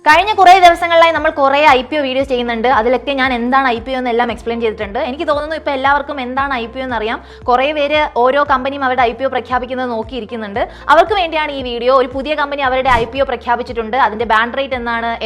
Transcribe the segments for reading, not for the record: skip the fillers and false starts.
കഴിഞ്ഞ കുറേ ദിവസങ്ങളിലായി നമ്മൾ കുറേ IPO വീഡിയോസ് ചെയ്യുന്നുണ്ട്. അതിലൊക്കെ ഞാൻ എന്താണ് IPO എന്നെല്ലാം എക്സ്പ്ലെയിൻ ചെയ്തിട്ടുണ്ട്. എനിക്ക് തോന്നുന്നു ഇപ്പോൾ എല്ലാവർക്കും എന്താണ് IPO എന്നറിയാം. കുറേ പേര് ഓരോ കമ്പനിയും അവരുടെ IPO പ്രഖ്യാപിക്കുന്നത് നോക്കിയിരിക്കുന്നുണ്ട്. അവർക്ക് വേണ്ടിയാണ് ഈ വീഡിയോ. ഒരു പുതിയ കമ്പനി അവരുടെ IPO പ്രഖ്യാപിച്ചിട്ടുണ്ട്. അതിന്റെ ബാൻഡ് റേറ്റ്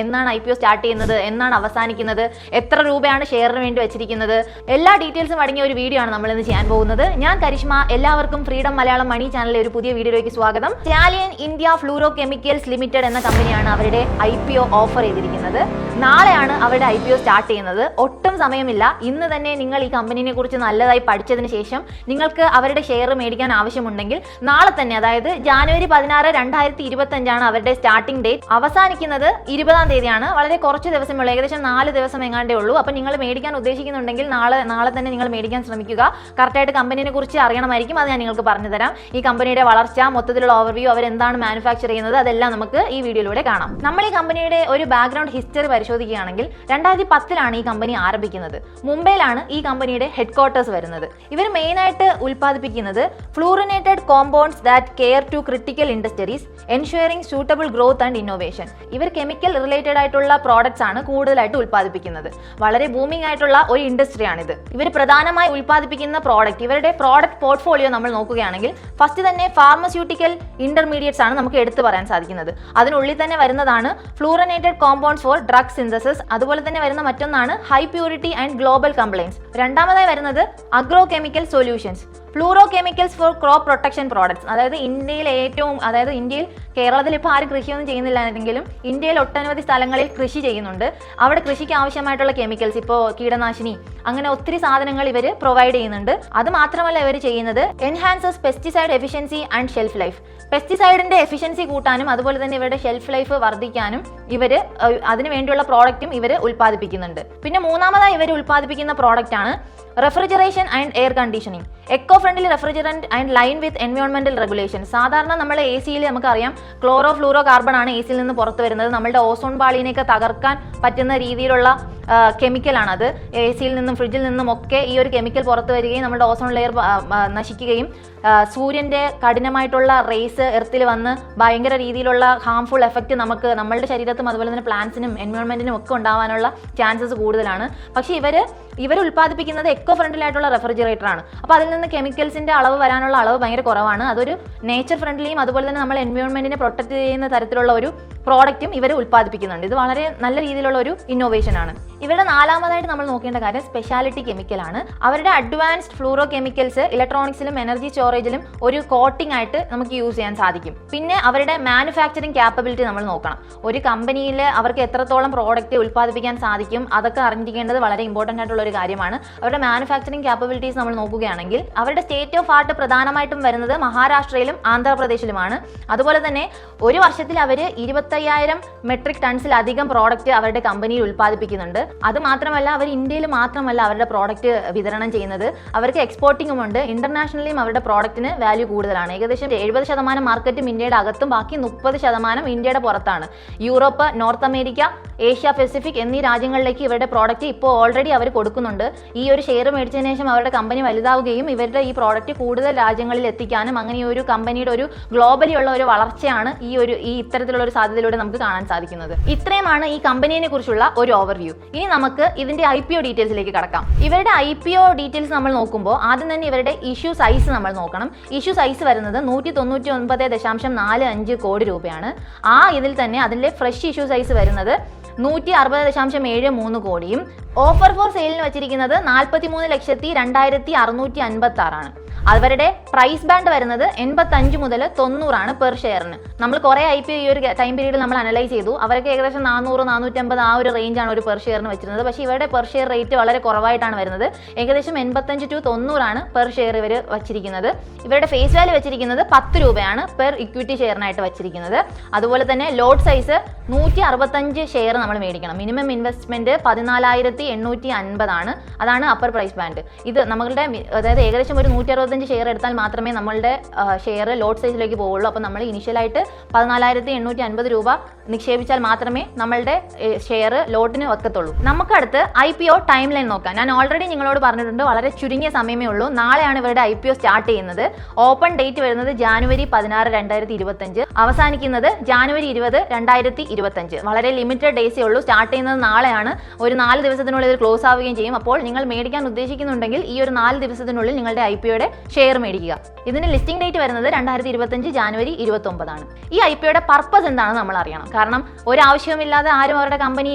എന്നാണ് IPO സ്റ്റാർട്ട് ചെയ്യുന്നത്, എന്നാണ് അവസാനിക്കുന്നത്, എത്ര രൂപയാണ് ഷെയറിന് വേണ്ടി വെച്ചിരിക്കുന്നത്, എല്ലാ ഡീറ്റെയിൽസും അടങ്ങിയ ഒരു വീഡിയോ ആണ് നമ്മൾ ഇന്ന് ചെയ്യാൻ പോകുന്നത്. ഞാൻ കരിഷ്മ. എല്ലാവർക്കും ഫ്രീഡം മലയാളം മണി ചാനലിലെ ഒരു പുതിയ വീഡിയോയിലേക്ക് സ്വാഗതം. Stallion India fluoro chemicals limited എന്ന കമ്പനിയാണ് അവരുടെ IPO ഓഫർ ചെയ്തിരിക്കുന്നത്. നാളെയാണ് അവരുടെ IPO സ്റ്റാർട്ട് ചെയ്യുന്നത്. ഒട്ടും സമയമില്ല. ഇന്ന് തന്നെ നിങ്ങൾ ഈ കമ്പനിയെ കുറിച്ച് നല്ലതായി പഠിച്ചതിന് ശേഷം നിങ്ങൾക്ക് അവരുടെ ഷെയർ മേടിക്കാൻ ആവശ്യമുണ്ടെങ്കിൽ നാളെ തന്നെ, അതായത് ജനുവരി 16, 2025 അവരുടെ സ്റ്റാർട്ടിംഗ് ഡേറ്റ്. അവസാനിക്കുന്നത് 20-ാം തീയതിയാണ്. വളരെ കുറച്ച് ദിവസമുള്ളൂ, ഏകദേശം 4 ദിവസം എങ്ങാണ്ടേ ഉള്ളൂ. അപ്പം നിങ്ങൾ മേടിക്കാൻ ഉദ്ദേശിക്കുന്നുണ്ടെങ്കിൽ നാളെ തന്നെ നിങ്ങൾ മേടിക്കാൻ ശ്രമിക്കുക. കറക്റ്റായിട്ട് കമ്പനിയെ കുറിച്ച് അറിയണമായിരിക്കും. അത് ഞാൻ നിങ്ങൾക്ക് പറഞ്ഞു തരാം. ഈ കമ്പനിയുടെ വളർച്ച, മൊത്തത്തിലുള്ള ഓവർവ്യൂ, അവരെന്താണ് മാനുഫാക്ചർ ചെയ്യുന്നത്, അതെല്ലാം നമുക്ക് ഈ വീഡിയോയിലൂടെ കാണാം. നമ്മൾ ഈ കമ്പനിയുടെ ഒരു ബാക്ക്ഗ്രൗണ്ട് ഹിസ്റ്ററി പരിശോധിക്കുകയാണെങ്കിൽ 2010 ഈ കമ്പനി ആരംഭിക്കുന്നത്. മുംബൈയിലാണ് ഈ കമ്പനിയുടെ ഹെഡ് ക്വാർട്ടേഴ്സ് വരുന്നത്. ഇവർ മെയിനായിട്ട് ഉൽപ്പാദിപ്പിക്കുന്നത് fluorinated compounds that care to critical industries ensuring suitable growth and innovation. ഇവർ കെമിക്കൽ റിലേറ്റഡ് ആയിട്ടുള്ള പ്രോഡക്ട്സ് ആണ് കൂടുതലായിട്ട് ഉൽപ്പാദിപ്പിക്കുന്നത്. വളരെ ബൂമിംഗ് ആയിട്ടുള്ള ഒരു ഇൻഡസ്ട്രിയാണിത്. ഇവർ പ്രധാനമായി ഉൽപ്പാദിപ്പിക്കുന്ന പ്രോഡക്റ്റ്, ഇവരുടെ പ്രോഡക്റ്റ് പോർട്ട്ഫോളിയോ നമ്മൾ നോക്കുകയാണെങ്കിൽ ഫസ്റ്റ് തന്നെ ഫാർമസ്യൂട്ടിക്കൽ ഇന്റർമീഡിയറ്റ്സ് ആണ് നമുക്ക് എടുത്തു പറയാൻ സാധിക്കുന്നത്. അതിനുള്ളിൽ തന്നെ വരുന്നതാണ് fluorinated compounds for drug synthesis. അതുപോലെ തന്നെ വരുന്ന മറ്റൊന്നാണ് high purity and global compliance. രണ്ടാമതായി വരുന്നത് agro chemical solutions, fluoro chemicals for crop protection products. അതായത് ഇന്ത്യയിൽ കേരളത്തിൽ ഇപ്പോൾ ആരും കൃഷിയൊന്നും ചെയ്യുന്നില്ലെങ്കിലും ഇന്ത്യയിൽ ഒട്ടനവധി സ്ഥലങ്ങളിൽ കൃഷി ചെയ്യുന്നുണ്ട്. അവിടെ കൃഷിക്ക് ആവശ്യമായിട്ടുള്ള കെമിക്കൽസ്, ഇപ്പോൾ കീടനാശിനി, അങ്ങനെ ഒത്തിരി സാധനങ്ങൾ ഇവർ പ്രൊവൈഡ് ചെയ്യുന്നുണ്ട്. അത് മാത്രമല്ല ഇവർ ചെയ്യുന്നത് enhances pesticide efficiency and shelf life. പെസ്റ്റിസൈഡിന്റെ എഫിഷ്യൻസി കൂട്ടാനും അതുപോലെ തന്നെ ഇവരുടെ ഷെൽഫ് ലൈഫ് വർദ്ധിക്കാനും ഇവർ അതിനു വേണ്ടിയുള്ള പ്രോഡക്റ്റും ഇവർ ഉൽപ്പാദിപ്പിക്കുന്നുണ്ട്. പിന്നെ മൂന്നാമതായി ഇവർ ഉൽപ്പാദിപ്പിക്കുന്ന പ്രോഡക്റ്റ് ആണ് refrigeration and air conditioning. Eco friendly refrigerant and line with എൻവയോൺമെന്റൽ റെഗുലേഷൻ. സാധാരണ നമ്മുടെ AC-യിൽ നമുക്കറിയാം ക്ലോറോ ഫ്ലൂറോ കാർബൺ ആണ് AC-യിൽ നിന്ന് പുറത്തു വരുന്നത്. നമ്മുടെ ഓസോൺ പാളിനെയൊക്കെ തകർക്കാൻ പറ്റുന്ന രീതിയിലുള്ള കെമിക്കലാണത്. AC-യിൽ നിന്നും ഫ്രിഡ്ജിൽ നിന്നും ഒക്കെ ഈ ഒരു കെമിക്കൽ പുറത്തു വരികയും നമ്മുടെ ഓസോൺ ലെയർ നശിക്കുകയും സൂര്യന്റെ കഠിനമായിട്ടുള്ള റേസ് എർത്തിൽ വന്ന് ഭയങ്കര രീതിയിലുള്ള ഹാംഫുൾ എഫക്റ്റ് നമ്മളുടെ ശരീരത്തും അതുപോലെ തന്നെ പ്ലാന്റ്സിനും എൻവയോൺമെന്റിനും ഒക്കെ ഉണ്ടാവാനുള്ള ചാൻസസ് കൂടുതലാണ്. പക്ഷേ ഇവർ ഉൽപ്പാദിപ്പിക്കുന്നത് എക്കോ ഫ്രണ്ട്ലി ആയിട്ടുള്ള റെഫ്രിജറേറ്റർ ആണ്. അപ്പോൾ അതിൽ നിന്ന് കെമിക്കൽസിന്റെ അളവ് വരാനുള്ള അളവ് ഭയങ്കര കുറവാണ്. അതൊരു നേച്ചർ ഫ്രണ്ട്ലിയും അതുപോലെ തന്നെ നമ്മൾ എൻവയോൺമെന്റിനെ പ്രൊട്ടക്ട് ചെയ്യുന്ന തരത്തിലുള്ള ഒരു പ്രോഡക്റ്റും ഇവർ ഉൽപ്പാദിപ്പിക്കുന്നുണ്ട്. ഇത് വളരെ നല്ല രീതിയിലുള്ള ഒരു ഇന്നോവേഷൻ ആണ്. ഇവരുടെ നാലാമതായിട്ട് നമ്മൾ നോക്കേണ്ട കാര്യം സ്പെഷ്യാലിറ്റി കെമിക്കലാണ്. അവരുടെ അഡ്വാൻസ്ഡ് ഫ്ലൂറോ കെമിക്കൽസ് ഇലക്ട്രോണിക്സിലും എനർജി സ്റ്റോറേജിലും ഒരു കോട്ടിംഗ് ആയിട്ട് നമുക്ക് യൂസ് ചെയ്യാൻ സാധിക്കും. പിന്നെ അവരുടെ മാനുഫാക്ചറിങ് ക്യാപ്പബിലിറ്റി നമ്മൾ നോക്കണം. ഒരു കമ്പനിയിൽ അവർക്ക് എത്രത്തോളം പ്രോഡക്റ്റ് ഉൽപ്പാദിപ്പിക്കാൻ സാധിക്കും അതൊക്കെ അറിഞ്ഞിരിക്കേണ്ടത് വളരെ ഇമ്പോർട്ടൻ്റ് ആയിട്ടുള്ള ഒരു കാര്യമാണ്. അവരുടെ മാനുഫാക്ചറിങ് ക്യാപ്പബിലിറ്റീസ് നമ്മൾ നോക്കുകയാണെങ്കിൽ അവരുടെ സ്റ്റേറ്റ് ഓഫ് ആർട്ട് പ്രധാനമായിട്ടും വരുന്നത് മഹാരാഷ്ട്രയിലും ആന്ധ്രാപ്രദേശിലുമാണ്. അതുപോലെ തന്നെ ഒരു വർഷത്തിൽ അവർ 25,000 മെട്രിക് ടൺസിലധികം പ്രോഡക്റ്റ് അവരുടെ കമ്പനിയിൽ ഉൽപ്പാദിപ്പിക്കുന്നുണ്ട്. അത് മാത്രമല്ല അവർ ഇന്ത്യയിൽ മാത്രമല്ല അവരുടെ പ്രോഡക്റ്റ് വിതരണം ചെയ്യുന്നത്, അവർക്ക് എക്സ്പോർട്ടിംഗും ഉണ്ട്. ഇന്റർനാഷണലിയും അവരുടെ പ്രോഡക്റ്റിന് വാല്യൂ കൂടുതലാണ്. ഏകദേശം 70% മാർക്കറ്റും ഇന്ത്യയുടെ അകത്തും, ബാക്കി 30% ഇന്ത്യയുടെ പുറത്താണ്. Europe, north America, Asia Pacific എന്നീ രാജ്യങ്ങളിലേക്ക് ഇവരുടെ പ്രോഡക്റ്റ് ഇപ്പോൾ ഓൾറെഡി അവർ കൊടുക്കുന്നുണ്ട്. ഈ ഒരു ഷെയർ മേടിച്ചതിന് ശേഷം അവരുടെ കമ്പനി വലുതാവുകയും ഇവരുടെ ഈ പ്രോഡക്റ്റ് കൂടുതൽ രാജ്യങ്ങളിൽ എത്തിക്കാനും അങ്ങനെ ഈ ഒരു കമ്പനിയുടെ ഒരു ഗ്ലോബലി ഉള്ള ഒരു വളർച്ചയാണ് ഈ ഇത്തരത്തിലുള്ള ഒരു സാധ്യതയിലൂടെ നമുക്ക് കാണാൻ സാധിക്കുന്നത്. ഇത്രയുമാണ് ഈ കമ്പനിയെ കുറിച്ചുള്ള ഒരു ഓവർവ്യൂ. ഇനി നമുക്ക് ഇതിന്റെ IPO ഡീറ്റെയിൽസിലേക്ക് കടക്കാം. ഇവരുടെ IPO ഡീറ്റെയിൽസ് നമ്മൾ നോക്കുമ്പോൾ ആദ്യം തന്നെ ഇവരുടെ ഇഷ്യൂ സൈസ് നമ്മൾ നോക്കണം. ഇഷ്യൂ സൈസ് വരുന്നത് 199.45 കോടി രൂപയാണ്. ഇതിൽ തന്നെ അതിന്റെ ഫ്രഷ് ഇഷ്യൂ സൈസ് വരുന്നത് 160.73 കോടിയും ഓഫർ ഫോർ സെയിലിന് വെച്ചിരിക്കുന്നത് 43,02,656 ആണ്. അവരുടെ പ്രൈസ് ബാൻഡ് വരുന്നത് 85 മുതൽ 90 പെർ ഷെയറിന്. നമ്മൾ കുറെ IPO ഈ ഒരു ടൈം പീരീഡിൽ നമ്മൾ അനലൈസ് ചെയ്തു. അവർക്ക് ഏകദേശം 400-450 ആ ഒരു റേഞ്ചാണ് ഒരു പെർ ഷെയറിന് വെച്ചിരുന്നത്. പക്ഷേ ഇവരുടെ പെർ ഷെയർ റേറ്റ് വളരെ കുറവായിട്ടാണ് വരുന്നത്. ഏകദേശം 85 to 90 പെർ ഷെയർ ഇവർ വച്ചിരിക്കുന്നത്. ഇവരുടെ ഫേസ് വാല്യൂ വെച്ചിരിക്കുന്നത് 10 രൂപയാണ് പെർ ഇക്വിറ്റി ഷെയറിനായിട്ട് വെച്ചിരിക്കുന്നത്. അതുപോലെ തന്നെ ലോട്ട് സൈസ് 165 ഷെയർ നമ്മൾ മേടിക്കണം. മിനിമം ഇൻവെസ്റ്റ്മെന്റ് 14,850 ആണ്. അതാണ് അപ്പർ പ്രൈസ് ബാൻഡ്. ഇത് നമ്മളുടെ അതായത് ഏകദേശം ഒരു 160 25 ഷെയർ എടുത്താൽ മാത്രമേ നമ്മളുടെ ഷെയർ ലോട്ട് സൈസിലേക്ക് പോവുള്ളൂ. അപ്പോൾ നമ്മൾ ഇനിഷ്യലായിട്ട് 14,850 രൂപ നിക്ഷേപിച്ചാൽ മാത്രമേ നമ്മളുടെ ഷെയർ ലോട്ടിന് വെക്കത്തുള്ളൂ. നമുക്കടുത്ത് IPO ടൈം ലൈൻ നോക്കാം. ഞാൻ ഓൾറെഡി നിങ്ങളോട് പറഞ്ഞിട്ടുണ്ട്, വളരെ ചുരുങ്ങിയ സമയമേ ഉള്ളൂ. നാളെയാണ് ഇവരുടെ IPO സ്റ്റാർട്ട് ചെയ്യുന്നത്. ഓപ്പൺ ഡേറ്റ് വരുന്നത് January 16, 2025, അവസാനിക്കുന്നത് January 20, 2025. വളരെ ലിമിറ്റഡ് ഡേയ്സേ ഉള്ളൂ. സ്റ്റാർട്ട് ചെയ്യുന്നത് നാളെയാണ്. ഒരു 4 ദിവസത്തിനുള്ളിൽ ഇത് ക്ലോസ് ആവുകയും ചെയ്യും. അപ്പോൾ നിങ്ങൾ മേടിക്കാൻ ഉദ്ദേശിക്കുന്നുണ്ടെങ്കിൽ ഈ ഒരു 4 ദിവസത്തിനുള്ളിൽ നിങ്ങളുടെ IPOയുടെ ഷെയർ മേടിക്കുക. ഇതിന്റെ ലിസ്റ്റിംഗ് ഡേറ്റ് വരുന്നത് 2025 January 29 ആണ്. ഈ IPOയുടെ പർപ്പസ് എന്താണെന്ന് നമ്മൾ അറിയണം. കാരണം ഒരാവശ്യവുമില്ലാതെ ആരും അവരുടെ കമ്പനി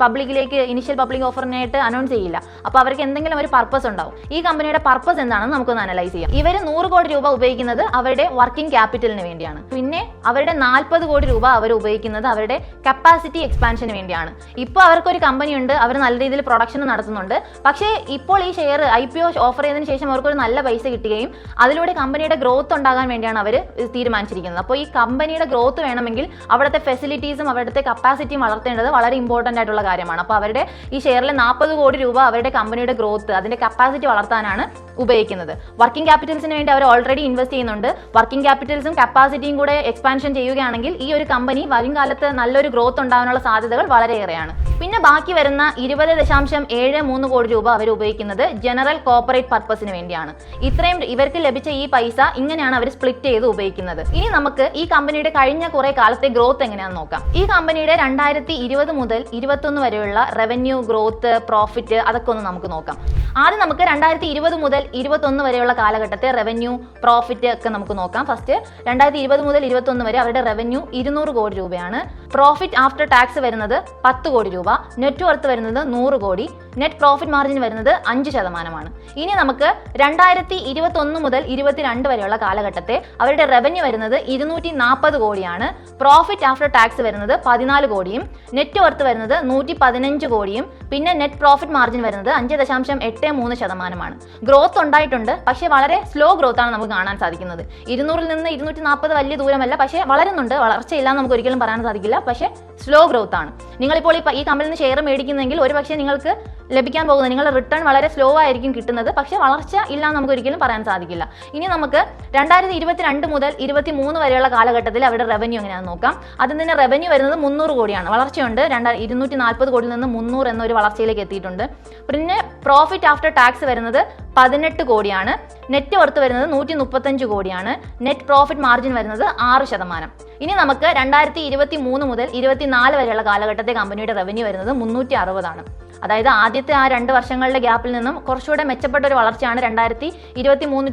പബ്ലിക്കിലേക്ക് ഇനിഷ്യൽ പബ്ലിക് ഓഫറിനായിട്ട് അനൗൺസ് ചെയ്യില്ല. അപ്പോൾ അവർക്ക് എന്തെങ്കിലും ഒരു പർപ്പസ് ഉണ്ടാവും. ഈ കമ്പനിയുടെ പർപ്പസ് എന്താണെന്ന് നമുക്കൊന്ന് അനലൈസ് ചെയ്യാം. ഇവർ 100 കോടി രൂപ ഉപയോഗിക്കുന്നത് അവരുടെ വർക്കിംഗ് ക്യാപിറ്റലിന് വേണ്ടിയാണ്. പിന്നെ അവരുടെ 40 കോടി രൂപ അവർ ഉപയോഗിക്കുന്നത് അവരുടെ കപ്പാസിറ്റി എക്സ്പാൻഷന് വേണ്ടിയാണ്. ഇപ്പോൾ അവർക്കൊരു കമ്പനി ഉണ്ട്, അവർ നല്ല രീതിയിൽ പ്രൊഡക്ഷൻ നടത്തുന്നുണ്ട്. പക്ഷേ ഇപ്പോൾ ഈ ഷെയർ IPO ഓഫർ ചെയ്തതിനു ശേഷം അവർക്കൊരു നല്ല പൈസ കിട്ടുകയും അതിലൂടെ കമ്പനിയുടെ ഗ്രോത്ത് ഉണ്ടാകാൻ വേണ്ടിയാണ് അവർ തീരുമാനിച്ചിരിക്കുന്നത്. അപ്പോൾ ഈ കമ്പനിയുടെ ഗ്രോത്ത് വേണമെങ്കിൽ അവിടുത്തെ ഫെസിലിറ്റീസും അവിടുത്തെ കപ്പാസിറ്റിയും വളർത്തേണ്ടത് വളരെ ഇമ്പോർട്ടൻ്റ് ആയിട്ടുള്ള കാര്യമാണ്. അപ്പോൾ അവരുടെ ഈ ഷെയറിലെ 40 കോടി രൂപ അവരുടെ കമ്പനിയുടെ ഗ്രോത്ത്, അതിന്റെ കപ്പാസിറ്റി വളർത്താനാണ് ഉപയോഗിക്കുന്നത്. വർക്കിംഗ് ക്യാപിറ്റൽസിന് വേണ്ടി അവർ ഓൾറെഡി ഇൻവെസ്റ്റ് ചെയ്യുന്നുണ്ട്. വർക്കിംഗ് ക്യാപിറ്റൽസും കപ്പാസിറ്റിയും കൂടെ എക്സ്പാൻഷൻ ചെയ്യുകയാണെങ്കിൽ ഈ ഒരു കമ്പനി വരും കാലത്ത് നല്ലൊരു ഗ്രോത്ത് ഉണ്ടാകാനുള്ള സാധ്യതകൾ വളരെയേറെയാണ്. പിന്നെ ബാക്കി വരുന്ന 20.73 കോടി രൂപ അവർ ഉപയോഗിക്കുന്നത് ജനറൽ കോർപ്പറേറ്റ് പർപ്പസിന് വേണ്ടിയാണ്. ഇത്രയും ഇവർക്ക് ലഭിച്ച ഈ പൈസ ഇങ്ങനെയാണ് അവർ സ്പ്ലിറ്റ് ചെയ്ത് ഉപയോഗിക്കുന്നത്. ഇനി നമുക്ക് ഈ കമ്പനിയുടെ കഴിഞ്ഞ കുറെ കാലത്തെ ഗ്രോത്ത് എങ്ങനെയാണെന്ന് നോക്കാം. ഈ കമ്പനിയുടെ 2020 മുതൽ 2021 വരെയുള്ള റവന്യൂ, ഗ്രോത്ത്, പ്രോഫിറ്റ് അതൊക്കെ ഒന്ന് നമുക്ക് നോക്കാം. ആദ്യം നമുക്ക് 2020 മുതൽ 2021 വരെയുള്ള കാലഘട്ടത്തെ റവന്യൂ, പ്രോഫിറ്റ് ഒക്കെ നമുക്ക് നോക്കാം. ഫസ്റ്റ് 2020 മുതൽ 2021 വരെ അവരുടെ റവന്യൂ 200 കോടി രൂപയാണ്. പ്രോഫിറ്റ് ആഫ്റ്റർ ടാക്സ് വരുന്നത് 10 കോടി രൂപ. നെറ്റ് വർത്ത് വരുന്നത് 100 കോടി. നെറ്റ് പ്രോഫിറ്റ് മാർജിൻ വരുന്നത് 5%. ഇനി നമുക്ക് 2021 മുതൽ 2022 വരെയുള്ള കാലഘട്ടത്തെ അവരുടെ റവന്യൂ വരുന്നത് 240 കോടിയാണ്. പ്രോഫിറ്റ് ആഫ്റ്റർ ടാക്സ് വരുന്നത് 14 കോടിയും നെറ്റ് വർത്ത് വരുന്നത് 115 കോടിയും പിന്നെ നെറ്റ് പ്രോഫിറ്റ് മാർജിൻ വരുന്നത് 5.83%. ഗ്രോത്ത് ഉണ്ടായിട്ടുണ്ട്, പക്ഷേ വളരെ സ്ലോ ഗ്രോത്ത് ആണ് നമുക്ക് കാണാൻ സാധിക്കുന്നത്. 200-ൽ നിന്ന് 240 വലിയ ദൂരമല്ല, പക്ഷേ വളരുന്നുണ്ട്. വളർച്ചയില്ലാന്ന് നമുക്ക് ഒരിക്കലും പറയാൻ സാധിക്കില്ല, പക്ഷേ സ്ലോ ഗ്രോത്ത് ആണ്. നിങ്ങളിപ്പോൾ ഈ കമ്പനിയിൽ നിന്ന് ഷെയർ മേടിക്കുന്നെങ്കിൽ ഒരു പക്ഷേ നിങ്ങൾക്ക് ലഭിക്കാൻ പോകുന്നത് നിങ്ങളുടെ റിട്ടേൺ വളരെ സ്ലോ ആയിരിക്കും കിട്ടുന്നത്, പക്ഷേ വളർച്ച ഇല്ലാന്ന് നമുക്ക് ഒരിക്കലും പറയാൻ സാധിക്കില്ല. ഇനി നമുക്ക് 2022 മുതൽ 2023 വരെയുള്ള കാലഘട്ടത്തിൽ അവരുടെ റവന്യൂ എങ്ങനെയാണെന്ന് നോക്കാം. അതിൽ നിന്ന് റവന്യൂ വരുന്നത് 300 കോടിയാണ്. വളർച്ചയുണ്ട്. 240 കോടിയിൽ നിന്ന് 300 എന്നൊരു വളർച്ചയിലേക്ക് എത്തിയിട്ടുണ്ട്. പിന്നെ പ്രോഫിറ്റ് ആഫ്റ്റർ ടാക്സ് വരുന്നത് 18 കോടിയാണ്. നെറ്റ് വർത്ത് വരുന്നത് 135 കോടിയാണ്. നെറ്റ് പ്രോഫിറ്റ് മാർജിൻ വരുന്നത് 6%. ഇനി നമുക്ക് 2023 മുതൽ 2024 വരെയുള്ള കാലഘട്ടത്തെ കമ്പനിയുടെ റവന്യൂ വരുന്നത് 360 ആണ്. അതായത് ആദ്യത്തെ ആ 2 വർഷങ്ങളുടെ ഗ്യാപ്പിൽ നിന്നും കുറച്ചുകൂടെ മെച്ചപ്പെട്ട ഒരു വളർച്ചയാണ് 2023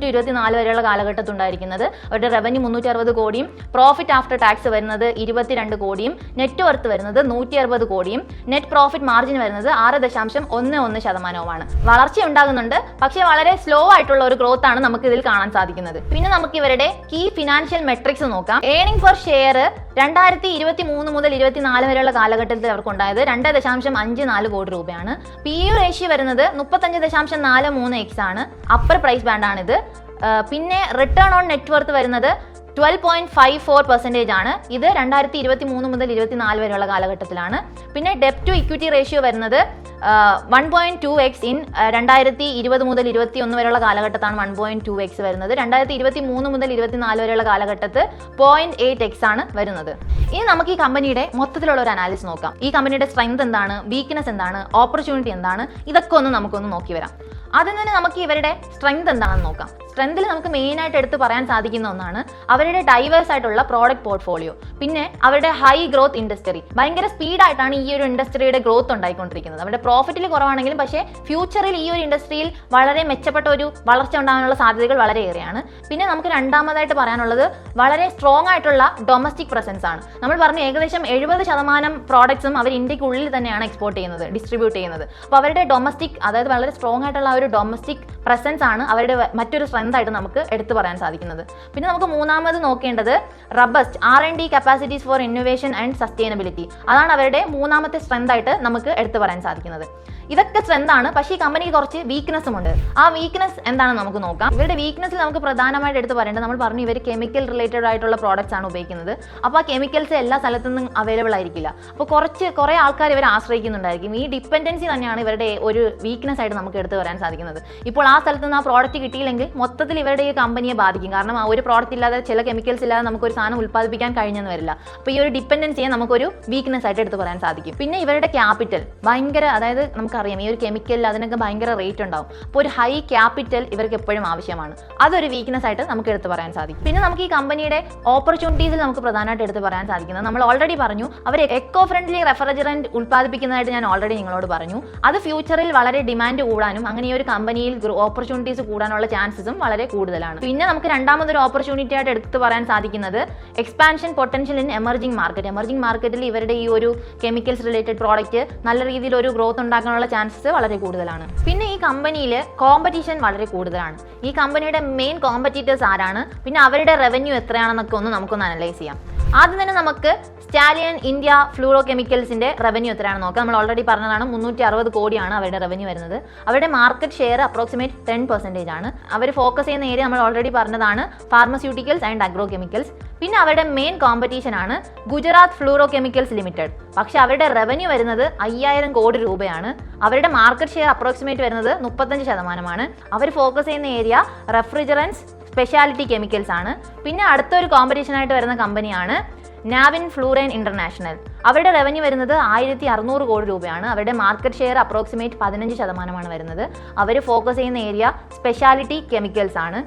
to 2024 വരെയുള്ള കാലഘട്ടത്തിൽ ഉണ്ടായിരിക്കുന്നത്. അവരുടെ റവന്യൂ 360 കോടിയും പ്രോഫിറ്റ് ആഫ്റ്റർ ടാക്സ് വരുന്നത് 22 കോടിയും നെറ്റ് വർത്ത് വരുന്നത് 160 കോടിയും നെറ്റ് പ്രോഫിറ്റ് മാർജിൻ വരുന്നത് 6.11%. വളർച്ച ഉണ്ടാകുന്നുണ്ട്, പക്ഷേ വളരെ സ്ലോ ആയിട്ടുള്ള ഒരു ഗ്രോത്ത് ആണ് നമുക്ക് ഇതിൽ കാണാൻ സാധിക്കുന്നത്. പിന്നെ നമുക്ക് ഇവരുടെ കീ ഫിനാൻഷ്യൽ മെട്രിക്സ് നോക്കാം. ഏർണിംഗ് പെർ ഷെയർ 2023 മുതൽ 2024 വരെയുള്ള കാലഘട്ടത്തിൽ അവർക്കുണ്ടായത് 2.54 കോടി രൂപയാണ്. PU റേഷ്യോ വരുന്നത് 35.43x ആണ്. അപ്പർ പ്രൈസ് ബാൻഡാണിത്. പിന്നെ റിട്ടേൺ ഓൺ നെറ്റ് വർത്ത് വരുന്നത് 12.54% ആണ്. ഇത് 2023 മുതൽ 2024 വരെയുള്ള കാലഘട്ടത്തിലാണ്. പിന്നെ ഡെപ്റ്റ് ടു ഇക്വിറ്റി റേഷ്യോ വരുന്നത് 1.2x ഇൻ 2020 മുതൽ 2021 വരെയുള്ള കാലഘട്ടത്താണ് 1.2x വരുന്നത്. 2023 മുതൽ 2024 വരെയുള്ള കാലഘട്ടത്ത് 0.8x ആണ് വരുന്നത്. ഇനി നമുക്ക് ഈ കമ്പനിയുടെ മൊത്തത്തിലുള്ള ഒരു അനാലിസിസ് നോക്കാം. ഈ കമ്പനിയുടെ സ്ട്രെങ്ത് എന്താണ്, വീക്ക്നെസ് എന്താണ്, ഓപ്പർച്യൂണിറ്റി എന്താണ്, ഇതൊക്കെ നമുക്കൊന്ന് നോക്കി വരാം. ആദ്യം തന്നെ നമുക്ക് ഇവരുടെ സ്ട്രെങ്ത് എന്താണെന്ന് നോക്കാം. സ്ട്രെങ്തിൽ നമുക്ക് മെയിൻ ആയിട്ട് എടുത്ത് പറയാൻ സാധിക്കുന്ന ഒന്നാണ് അവരുടെ ഡൈവേഴ്സ് ആയിട്ടുള്ള പ്രോഡക്റ്റ് പോർട്ട്ഫോളിയോ. പിന്നെ അവരുടെ ഹൈ ഗ്രോത്ത് ഇൻഡസ്ട്രി. ഭയങ്കര സ്പീഡായിട്ടാണ് ഈ ഒരു ഇൻഡസ്ട്രിയുടെ ഗ്രോത്ത് ഉണ്ടായിക്കൊണ്ടിരിക്കുന്നത്. അവരുടെ പ്രോഫിറ്റിൽ കുറവാണെങ്കിലും പക്ഷേ ഫ്യൂച്ചറിൽ ഈ ഒരു ഇൻഡസ്ട്രിയിൽ വളരെ മെച്ചപ്പെട്ട ഒരു വളർച്ച ഉണ്ടാകാനുള്ള സാധ്യതകൾ വളരെയേറെയാണ്. പിന്നെ നമുക്ക് രണ്ടാമതായിട്ട് പറയാനുള്ളത് വളരെ സ്ട്രോങ് ആയിട്ടുള്ള ഡൊമസ്റ്റിക് പ്രസൻസ് ആണ്. നമ്മൾ പറഞ്ഞു ഏകദേശം 70% പ്രോഡക്ട്സും അവർ ഇന്ത്യക്കുള്ളിൽ തന്നെയാണ് എക്സ്പോർട്ട് ചെയ്യുന്നത്, ഡിസ്ട്രിബ്യൂട്ട് ചെയ്യുന്നത്. അപ്പോൾ അവരുടെ ഡൊമസ്റ്റിക്, അതായത് വളരെ സ്ട്രോങ് ആയിട്ടുള്ള ഒരു ഡൊമസ്റ്റിക് പ്രസൻസ് ആണ് അവരുടെ മറ്റൊരു സ്ട്രെങ്ത് ആയിട്ട് നമുക്ക് എടുത്തു പറയാൻ സാധിക്കുന്നത്. പിന്നെ നമുക്ക് മൂന്നാമത് നോക്കേണ്ടത് robust R&D capacities for innovation and sustainability. അതാണ് അവരുടെ മൂന്നാമത്തെ സ്ട്രെങ്ത് ആയിട്ട് നമുക്ക് എടുത്തു പറയാൻ സാധിക്കുന്നത്. ഇതൊക്കെ സ്ട്രെങ്ത് ആണ്. പക്ഷേ ഈ കമ്പനിക്ക് കുറച്ച് വീക്ക്നെസ്സും ഉണ്ട്. ആ വീക്ക്നെസ് എന്താണെന്ന് നമുക്ക് നോക്കാം. ഇവരുടെ വീക്ക്നെസ്സിൽ നമുക്ക് പ്രധാനമായിട്ട് എടുത്ത് പറയേണ്ടത്, നമ്മൾ പറഞ്ഞു ഇവർ കെമിക്കൽ റിലേറ്റഡ് ആയിട്ടുള്ള പ്രോഡക്റ്റ്സ് ആണ് ഉപയോഗിക്കുന്നത്. അപ്പോൾ ആ കെമിക്കൽസ് എല്ലാ സ്ഥലത്തുനിന്നും അവൈലബിൾ ആയിരിക്കില്ല. അപ്പോൾ കുറേ ആൾക്കാർ ഇവരെ ആശ്രയിക്കുന്നുണ്ടായിരിക്കും. ഈ ഡിപ്പെൻഡൻസി തന്നെയാണ് ഇവരുടെ ഒരു വീക്ക്നെസ് ആയിട്ട് നമുക്ക് എടുത്ത് പറയാൻ സാധിക്കുന്നത്. ഇപ്പോൾ ആ സ്ഥലത്ത് നിന്ന് ആ പ്രോഡക്റ്റ് കിട്ടിയില്ലെങ്കിൽ മൊത്തത്തിൽ ഇവരുടെ ഈ കമ്പനിയെ ബാധിക്കും. കാരണം ആ ഒരു പ്രോഡക്റ്റ് ഇല്ലാതെ, ചില കെമിക്കൽസ് ഇല്ലാതെ നമുക്കൊരു സാധനം ഉൽപ്പാദിപ്പിക്കാൻ കഴിഞ്ഞെന്ന് വരില്ല. അപ്പോൾ ഈ ഒരു ഡിപ്പെൻഡൻസിയെ നമുക്കൊരു വീക്ക്നെസ് ആയിട്ട് എടുത്ത് പറയാൻ സാധിക്കും. പിന്നെ ഇവരുടെ ക്യാപിറ്റൽ ഭയങ്കര, അതായത് നമുക്കറിയാം ഈ ഒരു കെമിക്കലിൽ അതിനൊക്കെ ഭയങ്കര റേറ്റ് ഉണ്ടാവും. അപ്പോൾ ഒരു ഹൈ ക്യാപിറ്റൽ ഇവർക്ക് എപ്പോഴും ആവശ്യമാണ്. അതൊരു വീക്ക്നെസ് ആയിട്ട് നമുക്ക് എടുത്ത് പറയാൻ സാധിക്കും. പിന്നെ നമുക്ക് ഈ കമ്പനിയുടെ ഓപ്പർച്യൂണിറ്റീസിൽ നമുക്ക് പ്രധാനമായിട്ട് എടുത്ത് പറയാൻ സാധിക്കുന്നത്, നമ്മൾ ഓൾറെഡി പറഞ്ഞു അവർ എക്കോ ഫ്രണ്ട്ലി റെഫ്രിജറന്റ് ഉൽപ്പാദിപ്പിക്കുന്നതായിട്ട് ഞാൻ ഓൾറെഡി നിങ്ങളോട് പറഞ്ഞു. അത് ഫ്യൂച്ചറിൽ വളരെ ഡിമാൻഡ് കൂടാനും അങ്ങനെ ഈ ഒരു കമ്പനിയിൽ ഓപ്പർച്യൂണിറ്റീസ് കൂടാനുള്ള ചാൻസസും വളരെ കൂടുതലാണ്. പിന്നെ നമുക്ക് രണ്ടാമതൊരു ഓപ്പർച്യൂണിറ്റി ആയിട്ട് എടുത്ത് പറയാൻ സാധിക്കുന്നത് expansion potential in emerging market. Emerging മാർക്കറ്റിൽ ഇവരുടെ ഈ ഒരു കെമിക്കൽസ് റിലേറ്റഡ് പ്രോഡക്റ്റ് നല്ല രീതിയിൽ ഒരു ഗ്രോത്ത് ഉണ്ടാക്കാനുള്ള ചാൻസസ് വളരെ കൂടുതലാണ്. പിന്നെ ഈ കമ്പനിയിൽ കോമ്പറ്റീഷൻ വളരെ കൂടുതലാണ്. ഈ കമ്പനിയുടെ മെയിൻ കോമ്പറ്റീറ്റേഴ്സ് ആരാണ്, പിന്നെ അവരുടെ റവന്യൂ എത്രയാണെന്നൊക്കെ നമുക്കൊന്ന് അനലൈസ് ചെയ്യാം. ആദ്യം തന്നെ നമുക്ക് സ്റ്റാലിയൻ ഇന്ത്യ ഫ്ലൂറോ കെമിക്കൽസിന്റെ റവന്യൂ എത്രയാണെന്ന് നോക്കാം. നമ്മൾ ഓൾറെഡി പറഞ്ഞതാണ് 360 കോടിയാണ് അവരുടെ റവന്യൂ വരുന്നത്. അവരുടെ മാർക്കറ്റ് ഷെയർ അപ്രോക്സിമേറ്റ് 10% ആണ്. അവർ ഫോക്കസ് ചെയ്യുന്ന ഏരിയ നമ്മൾ ഓൾറെഡി പറഞ്ഞതാണ്, ഫാർമസ്യൂട്ടിക്കൽസ് ആൻഡ് അഗ്രോ കെമിക്കൽസ്. പിന്നെ അവരുടെ മെയിൻ കോമ്പറ്റീഷൻ ആണ് ഗുജറാത്ത് ഫ്ലൂറോ കെമിക്കൽസ് ലിമിറ്റഡ്. പക്ഷെ അവരുടെ റവന്യൂ വരുന്നത് 5000 കോടി രൂപയാണ്. അവരുടെ മാർക്കറ്റ് ഷെയർ അപ്രോക്സിമേറ്റ് വരുന്നത് 35%. അവർ ഫോക്കസ് ചെയ്യുന്ന ഏരിയ റെഫ്രിജറൻസ് സ്പെഷ്യാലിറ്റി കെമിക്കൽസ് ആണ്. പിന്നെ അടുത്തൊരു കോമ്പറ്റീഷൻ ആയിട്ട് വരുന്ന കമ്പനിയാണ് നാവിൻ ഫ്ലൂറൈൻ ഇന്റർനാഷണൽ. അവരുടെ റവന്യൂ വരുന്നത് 1600 കോടി രൂപയാണ്. അവരുടെ മാർക്കറ്റ് ഷെയർ അപ്രോക്സിമേറ്റ് 15% വരുന്നത്. അവർ ഫോക്കസ് ചെയ്യുന്ന ഏരിയ സ്പെഷ്യാലിറ്റി കെമിക്കൽസ് ആണ്.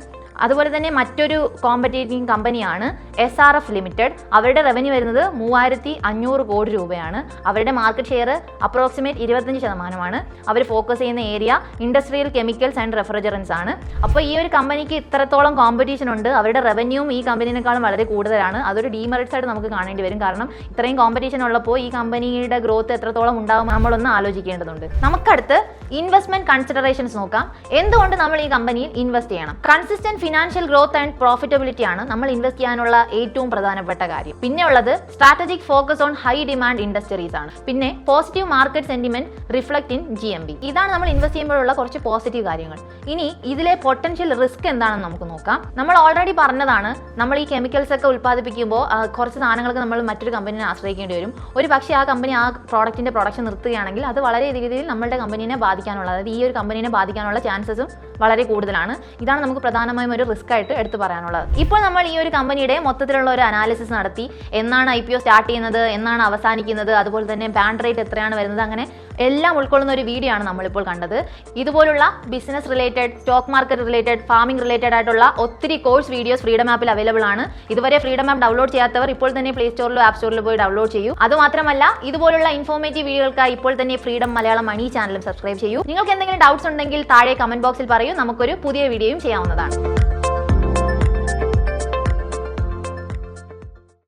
അതുപോലെ തന്നെ മറ്റൊരു കോമ്പറ്റീറ്റിംഗ് കമ്പനിയാണ് SRF ലിമിറ്റഡ്. അവരുടെ റവന്യൂ വരുന്നത് 3500 കോടി രൂപയാണ്. അവരുടെ മാർക്കറ്റ് ഷെയർ അപ്രോക്സിമേറ്റ് 25%. അവർ ഫോക്കസ് ചെയ്യുന്ന area industrial chemicals and refrigerants ആണ്. അപ്പോൾ ഈ ഒരു കമ്പനിക്ക് ഇത്രത്തോളം കോമ്പറ്റീഷൻ ഉണ്ട്. അവരുടെ റവന്യൂവും ഈ കമ്പനിയെക്കാളും വളരെ കൂടുതലാണ്. അതൊരു ഡീമെറിറ്റ്സ് ആയിട്ട് നമുക്ക് കാണേണ്ടി വരും. കാരണം ഇത്രയും കോമ്പറ്റീഷൻ ഉള്ളപ്പോൾ ഈ കമ്പനിയുടെ ഗ്രോത്ത് എത്രത്തോളം ഉണ്ടാവും നമ്മളൊന്ന് ആലോചിക്കേണ്ടതുണ്ട്. നമുക്കടുത്ത് ഇൻവെസ്റ്റ്മെന്റ് കൺസിഡറേഷൻസ് നോക്കാം. എന്തുകൊണ്ട് നമ്മൾ ഈ കമ്പനിയിൽ ഇൻവെസ്റ്റ് ചെയ്യണം? Consistent financial growth and profitability ആണ് നമ്മൾ ഇൻവെസ്റ്റ് ചെയ്യാനുള്ള ഏറ്റവും പ്രധാനപ്പെട്ട കാര്യം. പിന്നെ ഉള്ളത് strategic focus on high demand industries ആണ്. പിന്നെ positive market sentiment reflect in GMB. ഇതാണ് നമ്മൾ ഇൻവെസ്റ്റ് ചെയ്യുമ്പോഴുള്ള കുറച്ച് പോസിറ്റീവ് കാര്യങ്ങൾ. ഇനി ഇതിലെ പൊട്ടൻഷ്യൽ റിസ്ക് എന്താണെന്ന് നമുക്ക് നോക്കാം. നമ്മൾ ഓൾറെഡി പറഞ്ഞതാണ്, നമ്മൾ ഈ കെമിക്കൽസ് ഒക്കെ ഉൽപ്പാദിപ്പിക്കുമ്പോൾ കുറച്ച് സാധനങ്ങൾക്ക് നമ്മൾ മറ്റൊരു കമ്പനിയെ ആശ്രയിക്കേണ്ടി വരും. ഒരു പക്ഷേ ആ കമ്പനി ആ പ്രോഡക്റ്റിന്റെ പ്രൊഡക്ഷൻ നിർത്തുകയാണെങ്കിൽ അത് വളരെ രീതിയിൽ നമ്മുടെ കമ്പനിയെ ബാധിക്കാനുള്ള, അതായത് ഈ ഒരു കമ്പനിയെ ബാധിക്കാനുള്ള ചാൻസസും വളരെ കൂടുതലാണ്. ഇതാണ് നമുക്ക് പ്രധാനമായും ഒരു റിസ്ക് ആയിട്ട് എടുത്തു പറയാനുള്ളത്. ഇപ്പോൾ നമ്മൾ ഈ ഒരു കമ്പനിയുടെ മൊത്തത്തിലുള്ള ഒരു അനാലിസിസ് നടത്തി. എന്നാണ് IPO സ്റ്റാർട്ട് ചെയ്യുന്നത്, എന്നാണ് അവസാനിക്കുന്നത്, അതുപോലെ തന്നെ ബാൻഡ് റേറ്റ് എത്രയാണ് വരുന്നത്, അങ്ങനെ എല്ലാം ഉൾക്കൊള്ളുന്ന ഒരു വീഡിയോ ആണ് നമ്മളിപ്പോൾ കണ്ടത്. ഇതുപോലുള്ള business related, stock market related, farming related ആയിട്ടുള്ള ഒത്തിരി കോഴ്സ് വീഡിയോസ് ഫ്രീഡം ആപ്പിൽ അവൈലബിൾ ആണ്. ഇതുവരെ ഫ്രീഡം ആപ്പ് ഡൗൺലോഡ് ചെയ്യാത്തവർ ഇപ്പോൾ തന്നെ പ്ലേ സ്റ്റോറിലോ ആപ്പ് സ്റ്റോറിലോ പോയി ഡൗൺലോഡ് ചെയ്യൂ. അതുമാത്രമല്ല, ഇതുപോലുള്ള ഇൻഫോർമേറ്റീവ് വീഡിയോകൾക്കായി ഇപ്പോൾ തന്നെ ഫ്രീഡം മലയാളം മണി ചാനലും സബ്സ്ക്രൈബ് ചെയ്യൂ. നിങ്ങൾക്ക് എന്തെങ്കിലും ഡൗട്ട്സ് ഉണ്ടെങ്കിൽ താഴെ കമന്റ് ബോക്സിൽ പറയൂ. നമുക്കൊരു പുതിയ വീഡിയോയും ചെയ്യാവുന്നതാണ്.